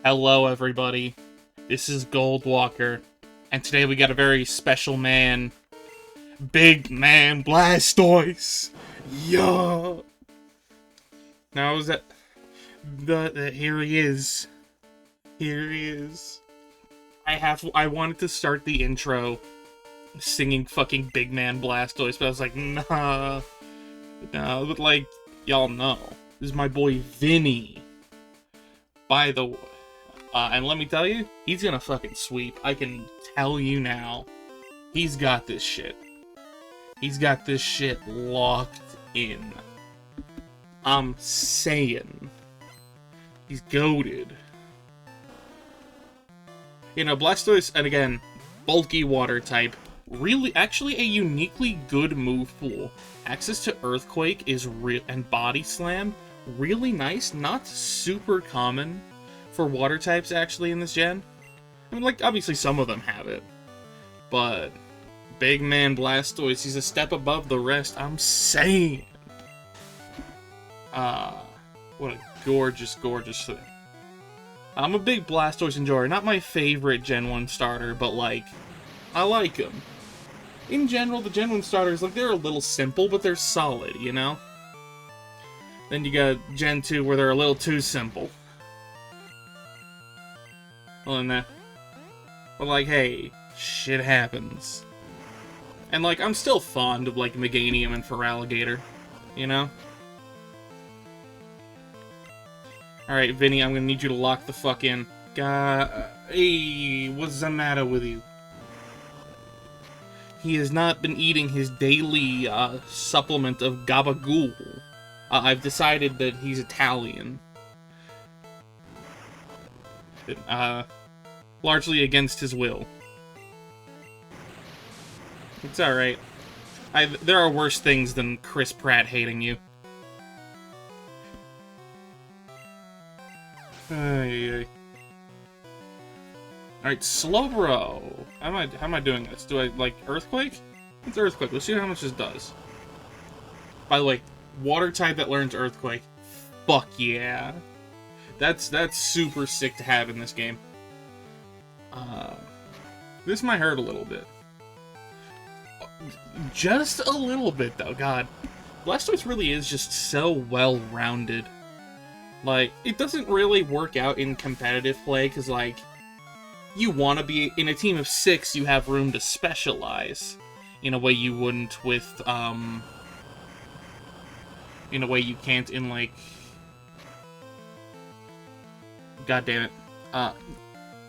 Hello, everybody. This is Goldwalker, and today we got a very special man, Big Man Blastoise. Yeah. Now is that here he is. Here he is. I wanted to start the intro singing fucking Big Man Blastoise, but I was like, nah, but like y'all know, this is my boy Vinny. By the way. And let me tell you, he's gonna fucking sweep. I can tell you now. He's got this shit. He's got this shit locked in. I'm saying. He's goated. You know, Blastoise, and again, bulky water type, really, actually a uniquely good move pool. Access to Earthquake is real, and Body Slam, really nice, not super common for water types, actually, in this gen. I mean, like, obviously some of them have it. But Big Man Blastoise, he's a step above the rest, I'm saying. What a gorgeous, gorgeous thing. I'm a big Blastoise enjoyer. Not my favorite Gen 1 starter, but, like, I like them. In general, the Gen 1 starters, like, they're a little simple, but they're solid, you know? Then you got Gen 2, where they're a little too simple. Well, and that. But, like, hey, shit happens. And, like, I'm still fond of, like, Meganium and Feraligatr, you know? Alright, Vinny, I'm gonna need you to lock the fuck in. Hey, what's the matter with you? He has not been eating his daily, supplement of gabagool. I've decided that he's Italian. Largely against his will. It's alright. There are worse things than Chris Pratt hating you. Alright, Slowbro. How am I doing this? Do I, like, Earthquake? It's Earthquake. Let's see how much this does. By the way, water type that learns Earthquake. Fuck yeah. That's super sick to have in this game. This might hurt a little bit. Just a little bit, though, god. Blastoise really is just so well-rounded. Like, it doesn't really work out in competitive play, because, like, you want to be... In a team of 6, you have room to specialize. In a way you wouldn't with, in a way you can't in, like... God damn it.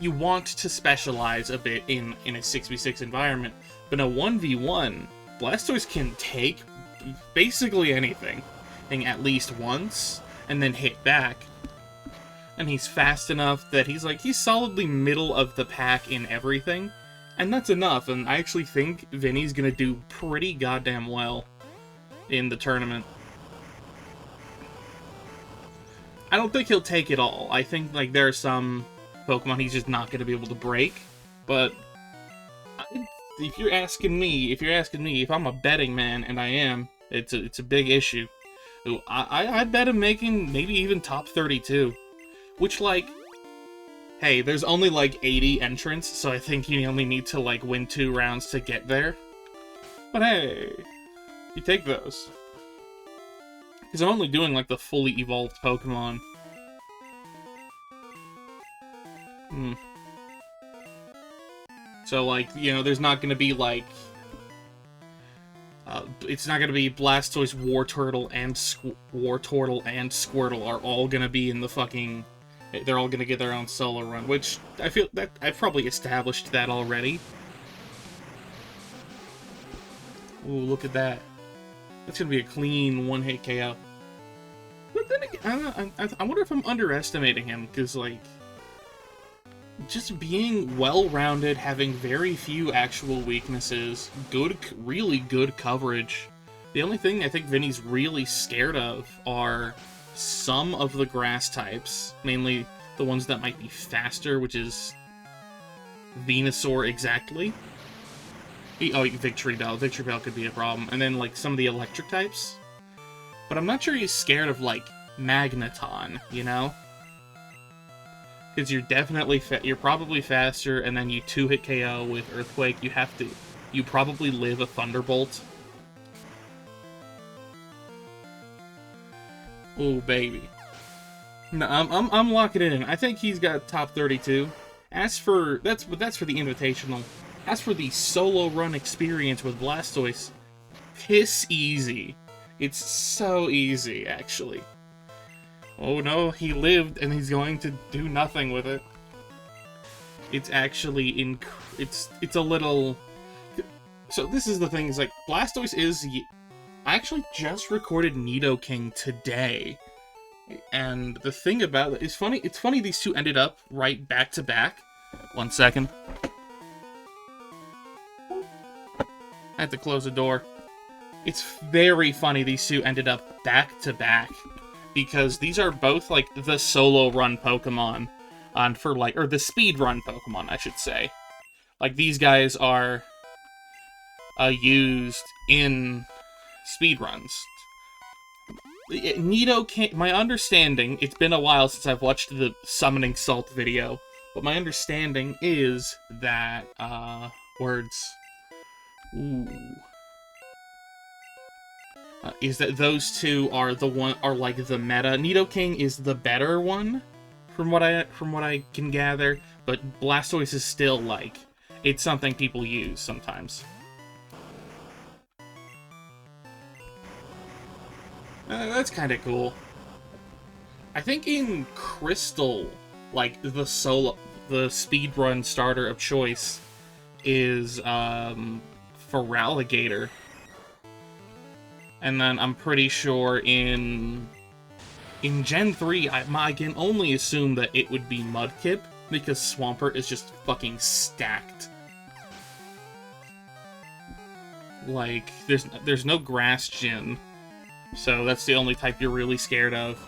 You want to specialize a bit in a 6v6 environment, but in a 1v1, Blastoise can take basically anything at least once, and then hit back. And he's fast enough that he's solidly middle of the pack in everything, and that's enough, and I actually think Vinny's gonna do pretty goddamn well in the tournament. I don't think he'll take it all. I think, like, there are some Pokemon he's just not going to be able to break, but if you're asking me, if I'm a betting man, and I am, it's a big issue. I bet him making maybe even top 32, which, like, hey, there's only like 80 entrants, so I think you only need to, like, win 2 rounds to get there. But hey, you take those. Because I'm only doing, like, the fully evolved Pokemon. So, like, you know, there's not gonna be, like... it's not gonna be Blastoise, Wartortle, and Squirtle are all gonna be in the fucking... They're all gonna get their own solo run, which I feel that I've probably established that already. Ooh, look at that. That's gonna be a clean one-hit KO. But then again, I wonder if I'm underestimating him, because, like, just being well-rounded, having very few actual weaknesses, really good coverage. The only thing I think Vinny's really scared of are some of the grass types, mainly the ones that might be faster, which is Venusaur exactly. Oh, Victory Bell. Victory Bell could be a problem. And then, like, some of the electric types. But I'm not sure he's scared of, like, Magneton, you know? Because you're definitely you're probably faster, and then you 2-hit KO with Earthquake. You probably live a Thunderbolt. Oh baby. No, I'm locking it in. I think he's got top 32. As for that's for the Invitational. As for the solo run experience with Blastoise, piss easy. It's so easy, actually. Oh no, he lived and he's going to do nothing with it. It's actually it's a little. So this is the thing. Is like Blastoise is. I actually just recorded Nidoking today. And the thing about it is funny. It's funny these two ended up right back to back. 1 second. I had to close the door. It's very funny these two ended up back to back because these are both like the solo run Pokemon or the speed run Pokemon, I should say. Like these guys are used in speed runs. Nidoking, my understanding, it's been a while since I've watched the Summoning Salt video, but my understanding is that, is that those two are like the meta. Nidoking is the better one, from what I can gather, but Blastoise is still like, it's something people use sometimes. That's kind of cool. I think in Crystal, like, the speedrun starter of choice is, Feraligatr. And then I'm pretty sure in Gen 3, I can only assume that it would be Mudkip, because Swampert is just fucking stacked. Like, there's no Grass Gym. So that's the only type you're really scared of.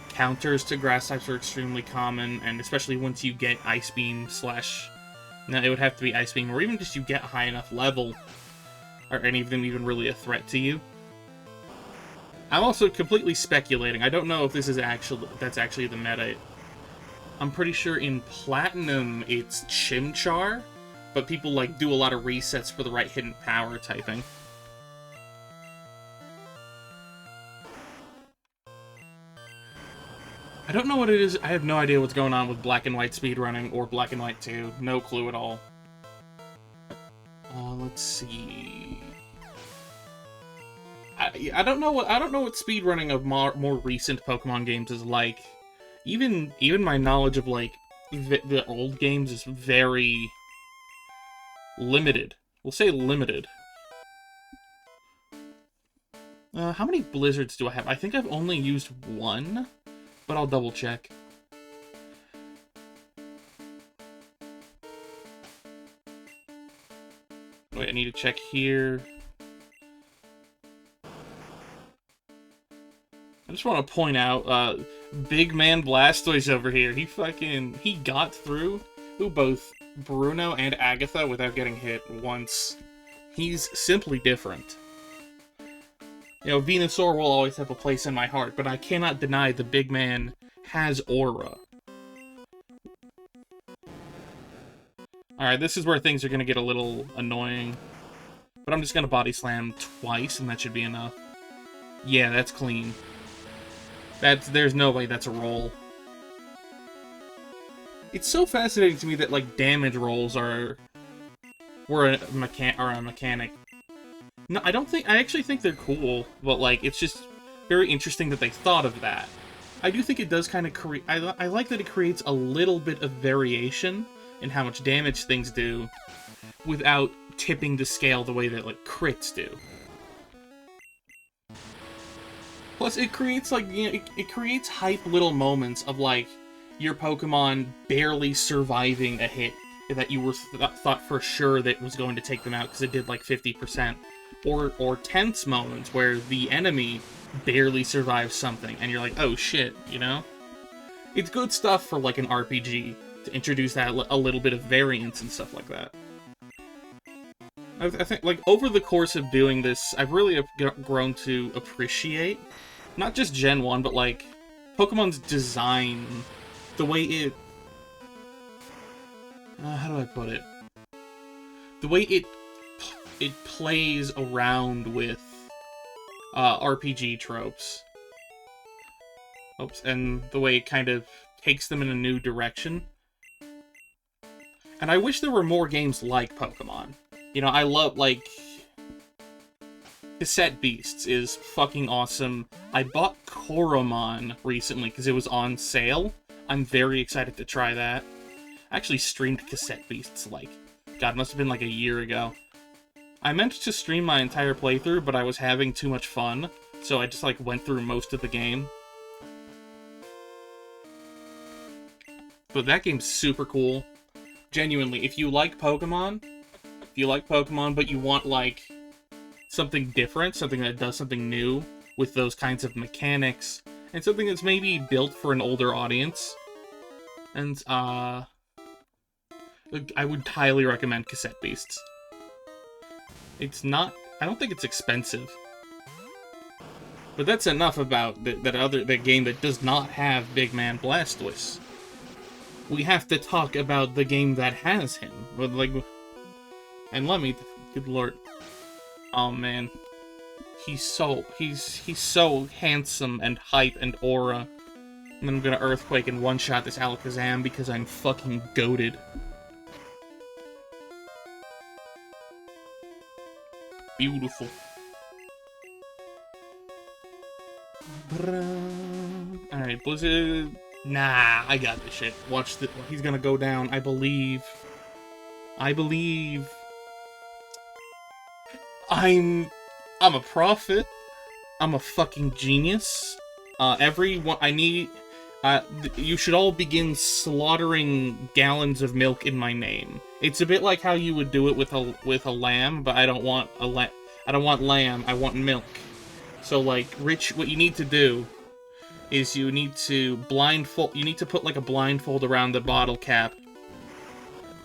Counters to grass types are extremely common, and especially once you get Ice Beam / no, it would have to be Ice Beam, or even just you get high enough level. Are any of them even really a threat to you? I'm also completely speculating. I don't know if that's actually the meta. I'm pretty sure in Platinum it's Chimchar, but people like do a lot of resets for the right hidden power typing. I don't know what it is. I have no idea what's going on with Black and White speedrunning or Black and White 2. No clue at all. Let's see. I don't know what speedrunning of more recent Pokemon games is like. Even my knowledge of like the old games is very limited. We'll say limited. How many Blizzards do I have? I think I've only used one. But I'll double check. Wait, I need to check here. I just want to point out, big man Blastoise over here. He got through both Bruno and Agatha without getting hit once. He's simply different. You know, Venusaur will always have a place in my heart, but I cannot deny the big man has aura. Alright, this is where things are going to get a little annoying. But I'm just going to Body Slam twice, and that should be enough. Yeah, that's clean. There's no way that's a roll. It's so fascinating to me that, like, damage rolls were a mechanic. No, I actually think they're cool, but, like, it's just very interesting that they thought of that. I do think it does kind of create... I like that it creates a little bit of variation in how much damage things do without tipping the scale the way that, like, crits do. Plus, it creates, like, you know, it creates hype little moments of, like, your Pokemon barely surviving a hit that you were thought for sure that was going to take them out because it did, like, 50%. Or tense moments where the enemy barely survives something, and you're like, oh shit, you know? It's good stuff for, like, an RPG, to introduce that a little bit of variance and stuff like that. I think, like, over the course of doing this, I've really grown to appreciate, not just Gen 1, but, like, Pokemon's design, the way how do I put it? The way it plays around with RPG tropes. Oops, and the way it kind of takes them in a new direction. And I wish there were more games like Pokemon. You know, I love, like... Cassette Beasts is fucking awesome. I bought Koromon recently because it was on sale. I'm very excited to try that. I actually streamed Cassette Beasts, like... God, it must have been like a year ago. I meant to stream my entire playthrough, but I was having too much fun, so I just, like, went through most of the game. But that game's super cool. Genuinely, if you like Pokemon, but you want, like, something different, something that does something new with those kinds of mechanics, and something that's maybe built for an older audience, and, I would highly recommend Cassette Beasts. It's not... I don't think it's expensive. But that's enough about that game that does not have Big Man Blastoise. We have to talk about the game that has him. But, like... And let me... Good lord. Oh, man. He's so handsome and hype and aura. And then I'm gonna Earthquake and one-shot this Alakazam because I'm fucking goated. Beautiful. Alright, Blizzard... Nah, I got this shit. Watch the... He's gonna go down. I believe. I'm a prophet. I'm a fucking genius. Everyone... you should all begin slaughtering gallons of milk in my name. It's a bit like how you would do it with a lamb, but I don't want I don't want lamb, I want milk. So, like, what you need to do is you need to put, like, a blindfold around the bottle cap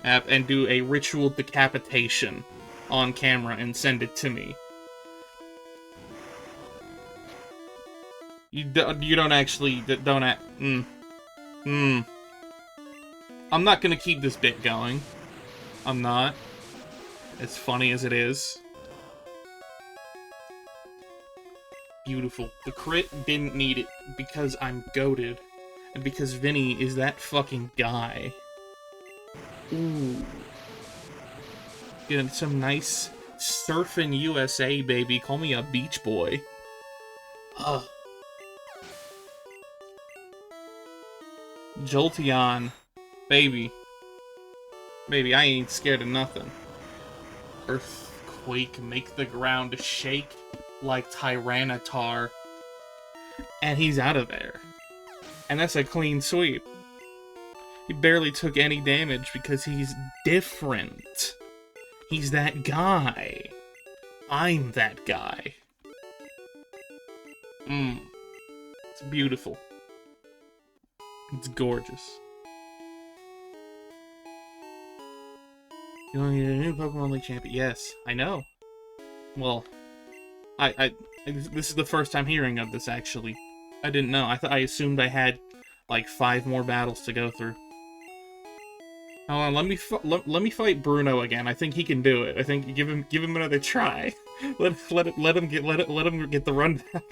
and do a ritual decapitation on camera and send it to me. You don't actually... I'm not gonna keep this bit going. I'm not. As funny as it is. Beautiful. The crit didn't need it because I'm goated. And because Vinny is that fucking guy. Ooh. Getting some nice surfing USA, baby. Call me a beach boy. Ugh. Jolteon. Baby. Baby, I ain't scared of nothing. Earthquake, make the ground shake like Tyranitar. And he's out of there. And that's a clean sweep. He barely took any damage because he's different. He's that guy. I'm that guy. It's beautiful. It's gorgeous. You want to get a new Pokemon League champion? Yes, I know. Well, this is the first time hearing of this, actually. I didn't know. I assumed I had, like, 5 more battles to go through. Hold on, let me fight Bruno again. I think he can do it. I think give him another try. let him get the run back.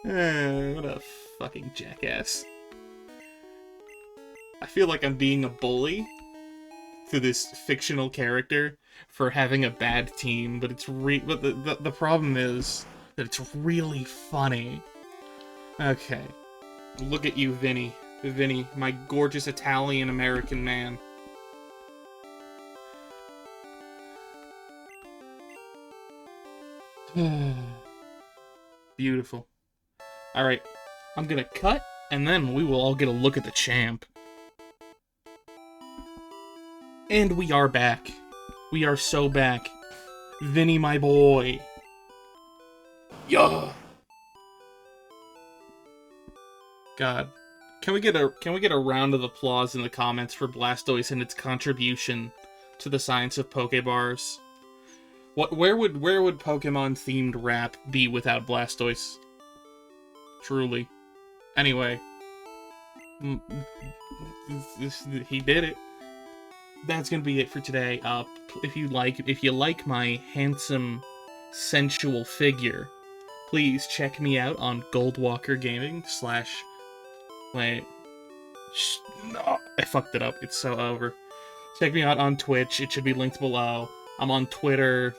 What a fucking jackass. I feel like I'm being a bully to this fictional character for having a bad team, but it's but the problem is that it's really funny. Okay. Look at you, Vinny. Vinny, my gorgeous Italian-American man. Beautiful. Alright, I'm gonna cut, and then we will all get a look at the champ. And we are back. We are so back. Vinny, my boy. Yeah. God. Can we get a round of applause in the comments for Blastoise and its contribution to the science of Pokebars? Where would Pokemon themed rap be without Blastoise? Truly. Anyway. Mm, he did it. That's gonna be it for today. If you like my handsome, sensual figure, please check me out on Goldwalker Gaming / wait, no, I fucked it up. It's so over. Check me out on Twitch. It should be linked below. I'm on Twitter,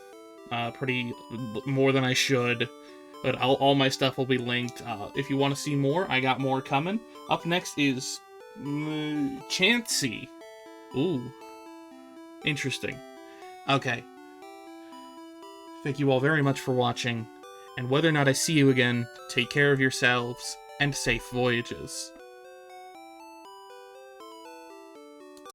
pretty more than I should, but all my stuff will be linked. If you want to see more, I got more coming. Up next is Chansey. Ooh, interesting. Okay. Thank you all very much for watching, and whether or not I see you again, take care of yourselves, and safe voyages.